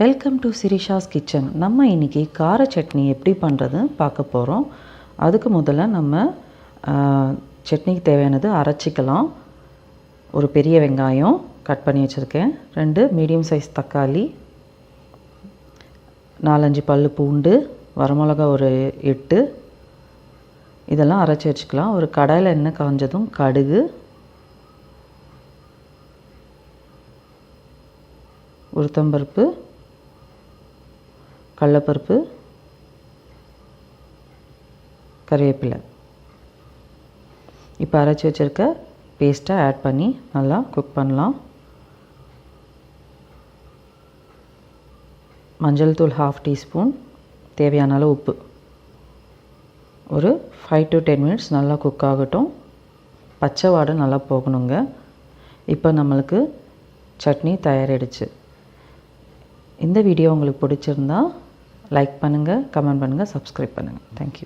Welcome to Sirisha's kitchen. நம்ம இன்றைக்கி கார சட்னி எப்படி பண்ணுறதுன்னு பார்க்க போகிறோம். அதுக்கு முதல்ல நம்ம சட்னிக்கு தேவையானது அரைச்சிக்கலாம். ஒரு பெரிய வெங்காயம் கட் பண்ணி வச்சுருக்கேன், 2 மீடியம் சைஸ் தக்காளி, 4-5 பல் பூண்டு, வரமிளகா ஒரு 8, இதெல்லாம் அரைச்சி வச்சுக்கலாம். ஒரு கடாயில் எண்ணெய் காஞ்சதும் கடுகு, உளுத்தம்பருப்பு, கடலைப்பருப்பு, கறிவேப்பிலை, இப்போ அரைச்சி வச்சுருக்க பேஸ்ட்டை ஆட் பண்ணி நல்லா குக் பண்ணலாம். மஞ்சள் தூள் 1/2 டீஸ்பூன், தேவையான அளவு உப்பு. ஒரு 5 to 10 மினிட்ஸ் நல்லா குக் ஆகட்டும். பச்சை வாடை நல்லா போகணுங்க. இப்போ நம்மளுக்கு சட்னி தயாரிடுச்சு. இந்த வீடியோ உங்களுக்கு பிடிச்சிருந்தா லைக் பண்ணுங்கள், கமெண்ட் பண்ணுங்கள், சப்ஸ்கிரைப் பண்ணுங்கள். தேங்க்யூ.